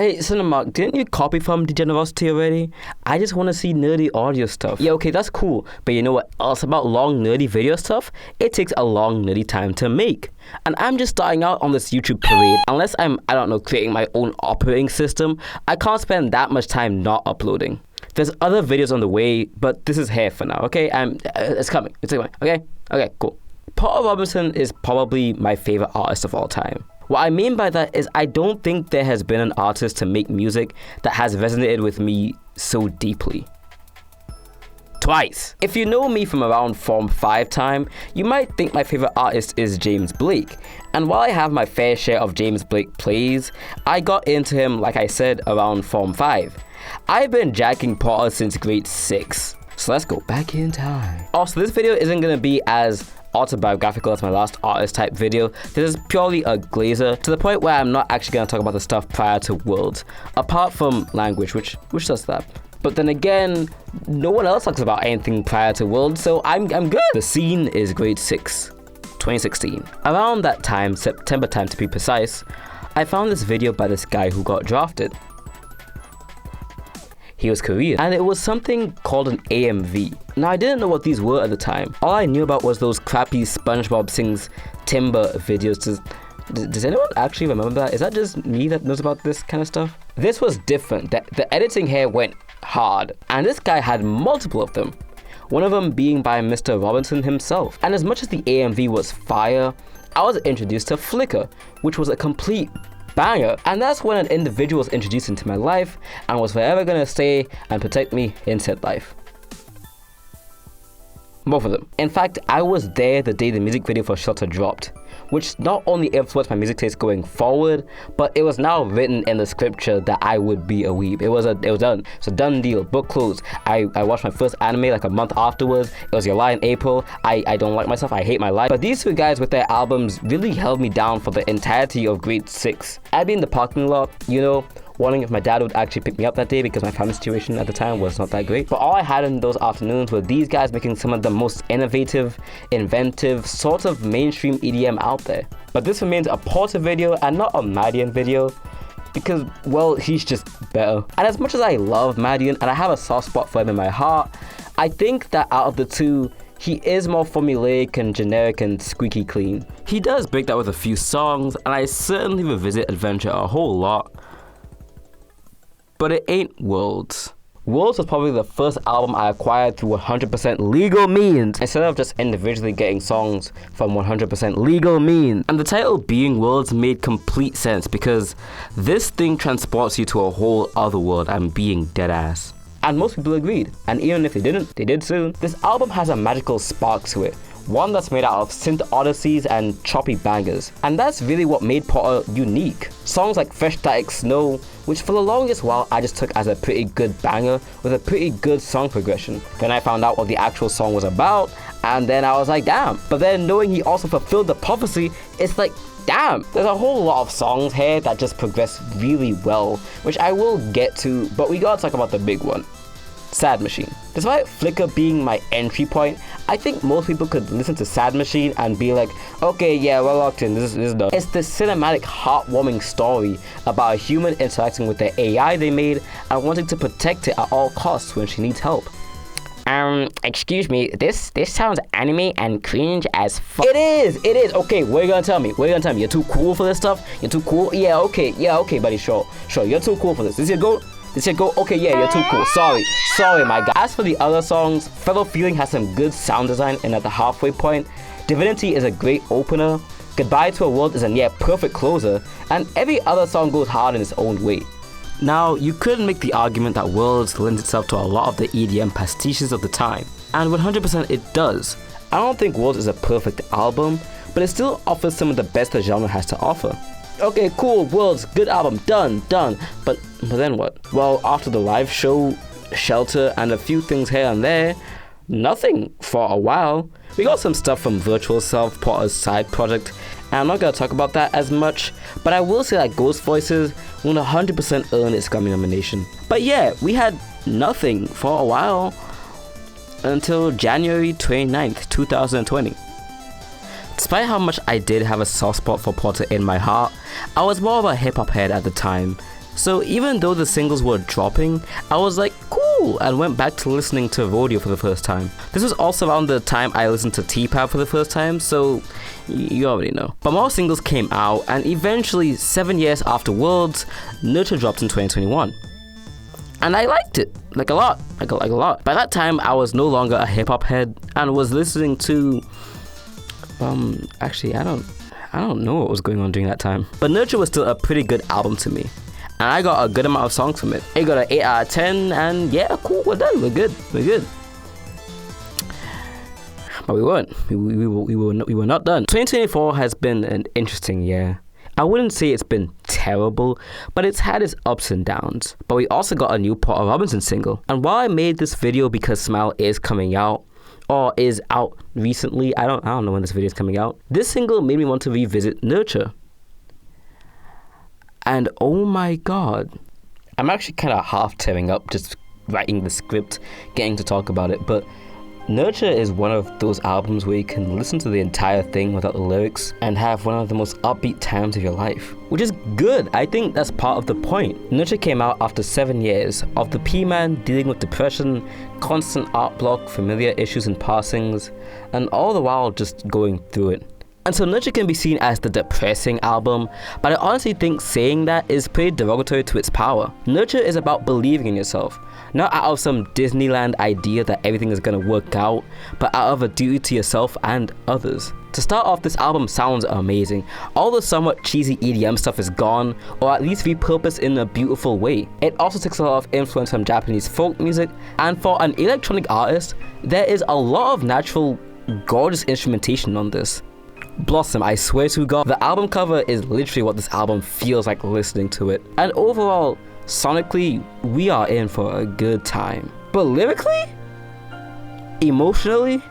Hey, Cinemark, didn't you copy from Degenerosity already? I just want to see nerdy audio stuff. Yeah, okay, that's cool. But you know what else about long nerdy video stuff? It takes a long nerdy time to make. And I'm just starting out on this YouTube parade. Unless I'm, I don't know, creating my own operating system, I can't spend that much time not uploading. There's other videos on the way, but this is here for now, okay? It's coming, okay? Okay, cool. Porter Robinson is probably my favorite artist of all time. What I mean by that is I don't think there has been an artist to make music that has resonated with me so deeply. Twice. If you know me from around Form 5 time, you might think my favorite artist is James Blake. And while I have my fair share of James Blake plays, I got into him, like I said, around Form 5. I've been jacking Porter since grade 6. So let's go back in time. Also, this video isn't gonna be as autobiographical as my last artist type video. This is purely a glazer, to the point where I'm not actually going to talk about the stuff prior to Worlds, apart from language, which does that. But then again, no one else talks about anything prior to Worlds, so I'm good. The scene is grade 6, 2016. Around that time, September time to be precise, I found this video by this guy who got drafted. He was Korean, and it was something called an AMV. Now, I didn't know what these were at the time. All I knew about was those crappy SpongeBob Sings Timber videos. Does anyone actually remember that? Is that just me that knows about this kind of stuff? This was different. The editing here went hard, and this guy had multiple of them. One of them being by Mr. Robinson himself. And as much as the AMV was fire, I was introduced to Flickr, which was a complete banger. And that's when an individual was introduced into my life and was forever gonna stay and protect me in said life. Both of them. In fact, I was there the day the music video for Shelter dropped, which not only influenced my music taste going forward, but it was now written in the scripture that I would be a weeb. It was done. It's a done deal. Book closed. I watched my first anime like a month afterwards. It was July and April. I don't like myself. I hate my life. But these two guys with their albums really held me down for the entirety of grade 6. I'd be in the parking lot, you know, wondering if my dad would actually pick me up that day because my family situation at the time was not that great. But all I had in those afternoons were these guys making some of the most innovative, inventive, sort of mainstream EDM out there. But this remains a Porter video and not a Madian video because, well, he's just better. And as much as I love Madian and I have a soft spot for him in my heart, I think that out of the two, he is more formulaic and generic and squeaky clean. He does break that with a few songs, and I certainly revisit Adventure a whole lot. But it ain't Worlds. Worlds was probably the first album I acquired through 100% legal means, instead of just individually getting songs from 100% legal means. And the title being Worlds made complete sense because this thing transports you to a whole other world. I'm being dead ass. And most people agreed, and even if they didn't, they did soon. This album has a magical spark to it, one that's made out of synth odysseys and choppy bangers. And that's really what made Porter unique. Songs like Fresh Static Snow, which for the longest while I just took as a pretty good banger with a pretty good song progression. Then I found out what the actual song was about, and then I was like, damn. But then knowing he also fulfilled the prophecy, it's like, damn. There's a whole lot of songs here that just progress really well, which I will get to, but we gotta talk about the big one. Sad Machine. Despite Flickr being my entry point, I think most people could listen to Sad Machine and be like, okay, yeah, we're locked in, this is done. It's this cinematic, heartwarming story about a human interacting with the AI they made and wanting to protect it at all costs when she needs help. Excuse me, this sounds anime and cringe as fuck. It is. Okay, what are you gonna tell me? You're too cool for this stuff? You're too cool? Yeah, okay, buddy, sure, you're too cool for this. This your goal? Okay, yeah, you're too cool. Sorry, my guy. As for the other songs, Fellow Feeling has some good sound design, and at the halfway point, Divinity is a great opener, Goodbye to a World is a near perfect closer, and every other song goes hard in its own way. Now, you could make the argument that Worlds lends itself to a lot of the EDM pastiches of the time, and 100% it does. I don't think Worlds is a perfect album, but it still offers some of the best the genre has to offer. Okay, cool, Worlds, good album, done. But then what? Well, after the live show, Shelter, and a few things here and there, nothing for a while. We got some stuff from Virtual Self, Porter's side project, and I'm not gonna talk about that as much, but I will say that Ghost Voices will 100% earn its Grammy nomination. But yeah, we had nothing for a while until January 29th, 2020. Despite how much I did have a soft spot for Porter in my heart, I was more of a hip-hop head at the time So even though the singles were dropping, I was like, cool, and went back to listening to Rodeo for the first time. This was also around the time I listened to T-Pap for the first time, so you already know. But more singles came out, and eventually, 7 years afterwards, Nurture dropped in 2021. And I liked it, like a lot. By that time, I was no longer a hip-hop head, and was listening to, actually, I don't know what was going on during that time. But Nurture was still a pretty good album to me. And I got a good amount of songs from it. It got an 8 out of 10, and yeah, cool, we're done, we're good. But we weren't. We were not done. 2024 has been an interesting year. I wouldn't say it's been terrible, but it's had its ups and downs. But we also got a new Porter Robinson single. And while I made this video because Smile is coming out, or is out recently, I don't know when this video is coming out, this single made me want to revisit Nurture. And oh my god, I'm actually kind of half tearing up just writing the script, getting to talk about it, but Nurture is one of those albums where you can listen to the entire thing without the lyrics and have one of the most upbeat times of your life, which is good. I think that's part of the point. Nurture came out after 7 years of the P-Man dealing with depression, constant art block, familiar issues and passings, and all the while just going through it. And so Nurture can be seen as the depressing album, but I honestly think saying that is pretty derogatory to its power. Nurture is about believing in yourself, not out of some Disneyland idea that everything is gonna work out, but out of a duty to yourself and others. To start off, this album sounds amazing. All the somewhat cheesy EDM stuff is gone, or at least repurposed in a beautiful way. It also takes a lot of influence from Japanese folk music, and for an electronic artist, there is a lot of natural, gorgeous instrumentation on this. Blossom, I swear to God, the album cover is literally what this album feels like listening to it. And overall, sonically, we are in for a good time. But lyrically? Emotionally?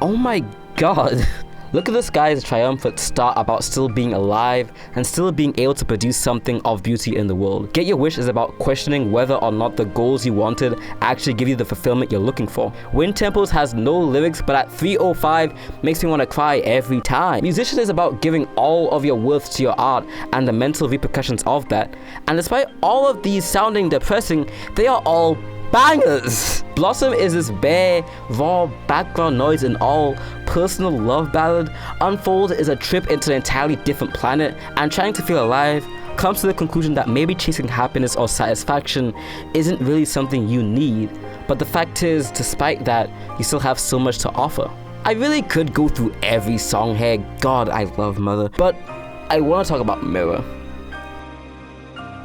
Oh my god. Look at this guy's triumphant start about still being alive and still being able to produce something of beauty in the world. Get Your Wish is about questioning whether or not the goals you wanted actually give you the fulfillment you're looking for. Wind Temples has no lyrics, but at 3:05 makes me want to cry every time. Musician is about giving all of your worth to your art and the mental repercussions of that. And despite all of these sounding depressing, they are all bangers. Blossom is this bare, raw background noise and all personal love ballad. Unfold is a trip into an entirely different planet, and trying to feel alive comes to the conclusion that maybe chasing happiness or satisfaction isn't really something you need, but the fact is, despite that, you still have so much to offer. I really could go through every song here, god I love Mother, but I want to talk about Mirror.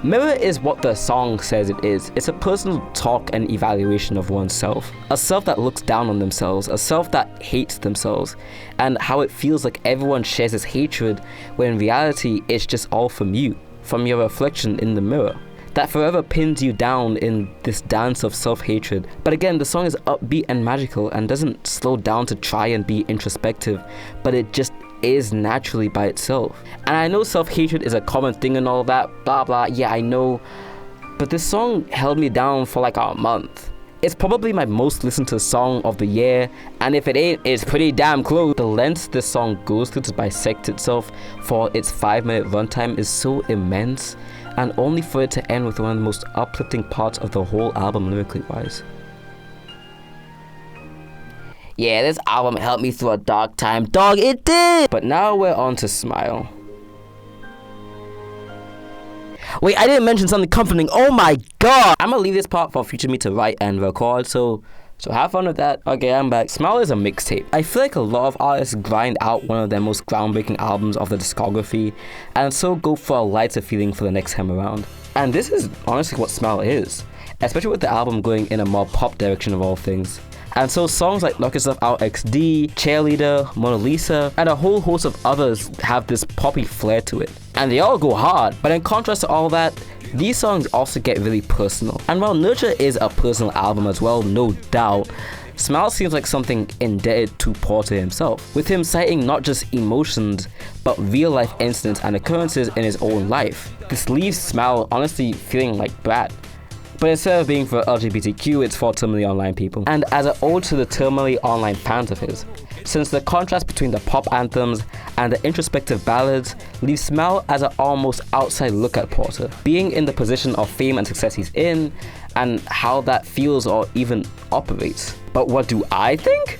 Mirror is what the song says it is. It's a personal talk and evaluation of oneself. A self that looks down on themselves, a self that hates themselves, and how it feels like everyone shares this hatred when in reality it's just all from you, from your reflection in the mirror, that forever pins you down in this dance of self-hatred. But again, the song is upbeat and magical and doesn't slow down to try and be introspective, but it just is naturally by itself. And I know self-hatred is a common thing and all that, blah blah, yeah I know, but this song held me down for like a month. It's probably my most listened to song of the year, and if it ain't, it's pretty damn close. The length this song goes through to bisect itself for its 5-minute runtime is so immense, and only for it to end with one of the most uplifting parts of the whole album lyrically wise. Yeah, this album helped me through a dark time. Dog, it did! But now we're on to Smile. Wait, I didn't mention something comforting. Oh my god! I'm gonna leave this part for future me to write and record, so have fun with that. Okay, I'm back. Smile is a mixtape. I feel like a lot of artists grind out one of their most groundbreaking albums of the discography, and so go for a lighter feeling for the next time around. And this is honestly what Smile is, especially with the album going in a more pop direction of all things. And so songs like Knock Yourself Out XD, Cheerleader, Mona Lisa, and a whole host of others have this poppy flair to it. And they all go hard, but in contrast to all that, these songs also get really personal. And while Nurture is a personal album as well, no doubt, Smile seems like something indebted to Porter himself, with him citing not just emotions, but real life incidents and occurrences in his own life. This leaves Smile honestly feeling like Brad. But instead of being for LGBTQ, it's for terminally online people. And as an ode to the terminally online fans of his, since the contrast between the pop anthems and the introspective ballads leaves Smell as an almost outside look at Porter, being in the position of fame and success he's in, and how that feels or even operates. But what do I think?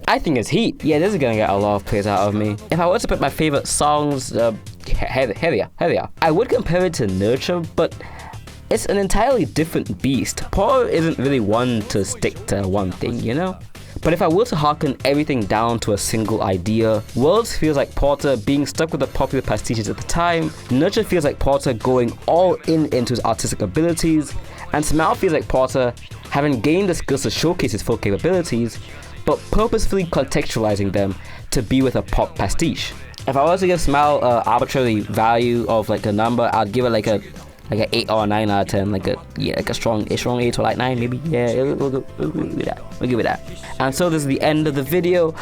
I think it's heat. Yeah, this is gonna get a lot of praise out of me. If I were to pick my favorite songs, here they are. I would compare it to Nurture, but it's an entirely different beast. Porter isn't really one to stick to one thing, you know? But if I were to harken everything down to a single idea, Worlds feels like Porter being stuck with the popular pastiches at the time, Nurture feels like Porter going all in into his artistic abilities, and Smile feels like Porter having gained the skills to showcase his full capabilities, but purposefully contextualizing them to be with a pop pastiche. If I was to give Smile an arbitrary value of like a number, I'd give it like an 8 or a 9 out of 10, like a strong 8 or like 9 maybe. Yeah, we'll give it that. And so this is the end of the video.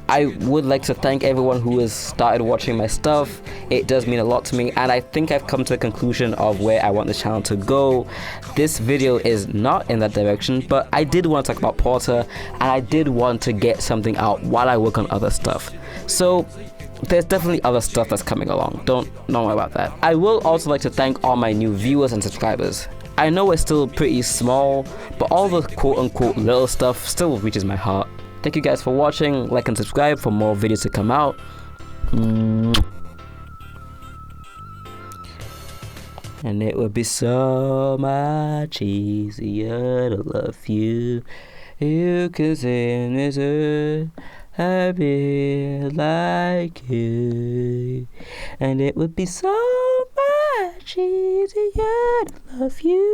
I would like to thank everyone who has started watching my stuff. It does mean a lot to me, and I think I've come to the conclusion of where I want this channel to go. This video is not in that direction, but I did want to talk about Porter, and I did want to get something out while I work on other stuff. So there's definitely other stuff that's coming along. Don't worry about that. I will also like to thank all my new viewers and subscribers. I know it's still pretty small, but all the quote-unquote little stuff still reaches my heart. Thank you guys for watching. Like and subscribe for more videos to come out. And it would be so much easier to love you. You could sing this earth happy like you. And it would be so much easier to love you.